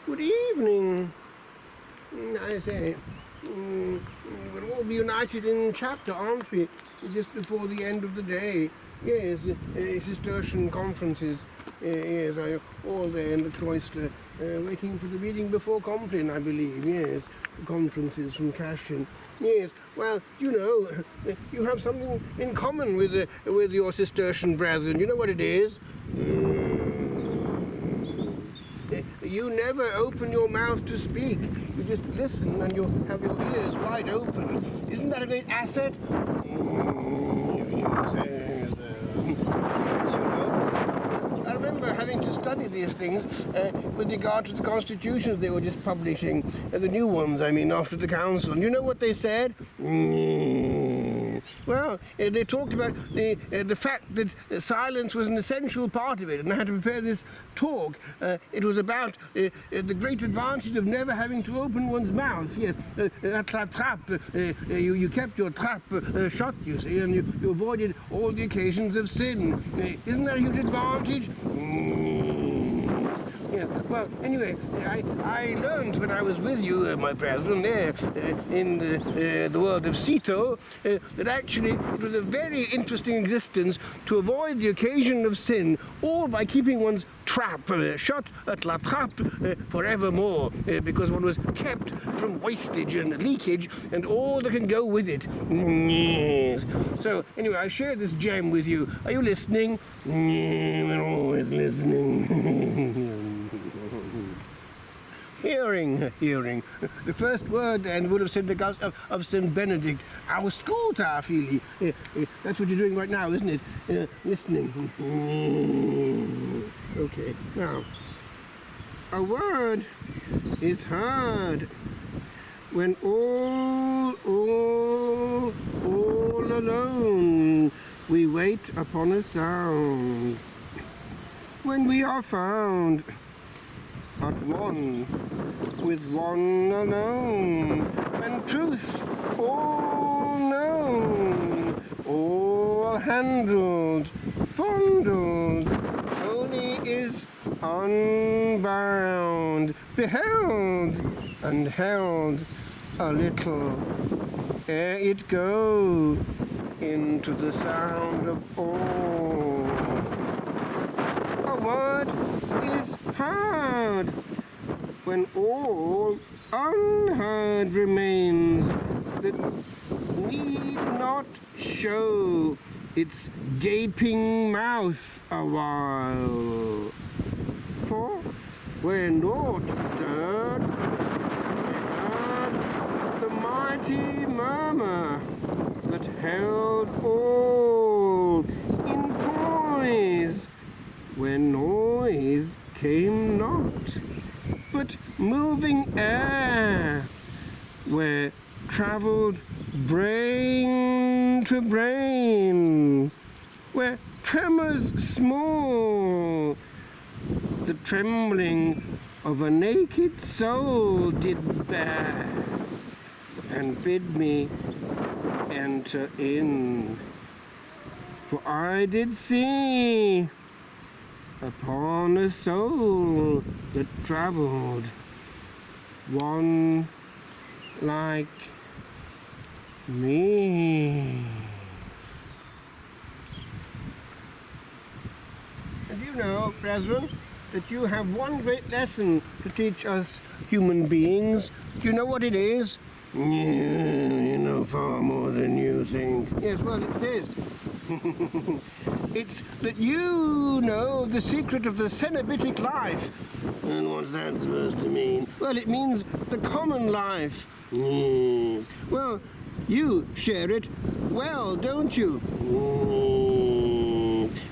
Good evening. I say, we'll all be united in chapter, aren't we? Just before the end of the day. Yes, Cistercian conferences. Yes, are all there in the cloister, waiting for the meeting before Compline, I believe. Yes, conferences from Cashin. Yes, well, you know, you have something in common with your Cistercian brethren. You know what it is? You never open your mouth to speak. You just listen and you have your ears wide open. Isn't that a great asset? I remember having to study these things with regard to the constitutions they were just publishing, the new ones, I mean, after the council. And you know what they said? Well, they talked about the fact that silence was an essential part of it, and I had to prepare this talk. It was about the great advantage of never having to open one's mouth. Yes, you kept your trap shut, you see, and you avoided all the occasions of sin. Isn't that a huge advantage? Yes. Well, anyway, I learned when I was with you, my brethren, there in the world of Cito, that actually it was a very interesting existence to avoid the occasion of sin, all by keeping one's trap shut at la trappe forevermore, because one was kept from wastage and leakage and all that can go with it. Yes. So, anyway, I share this gem with you. Are you listening? We're always listening. Hearing. The first word then would have said of St. Benedict, our school Fili. That's what you're doing right now, isn't it? Listening. Okay, now, a word is heard when all alone we wait upon a sound. When we are found at one with one alone, and truth all known, all handled, fondled, only is unbound, beheld and held a little, ere it go into the sound of all. A word is heard when all unheard remains, that need not show its gaping mouth a while. For where naught stirred, we heard the mighty murmur that held all in poise, where noise came not, but moving air, where travelled brain to brain, where tremors small, the trembling of a naked soul did bear, and bid me enter in. For I did see upon a soul that travelled, one like me. And you know, brethren, that you have one great lesson to teach us human beings. Do you know what it is? Yeah, you know far more than you think. Yes, well, it's this. It's that you know the secret of the cenobitic life. And what's that supposed to mean? Well, it means the common life. Well, you share it well, don't you?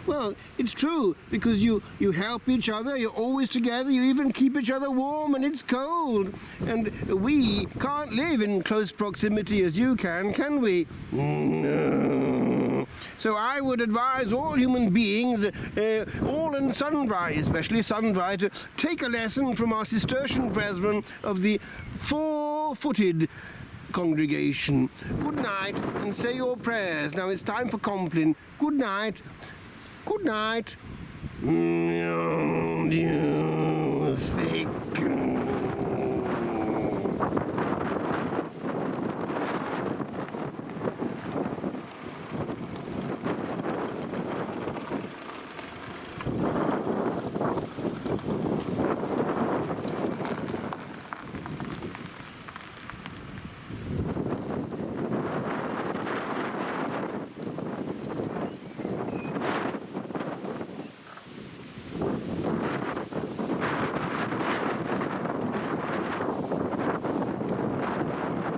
Well, it's true, because you help each other, you're always together, you even keep each other warm when it's cold. And we can't live in close proximity as you can we? No. So I would advise all human beings, all and sundry, especially sundry, to take a lesson from our Cistercian brethren of the four-footed congregation. Good night, and say your prayers. Now it's time for Compline. Good night. Good night.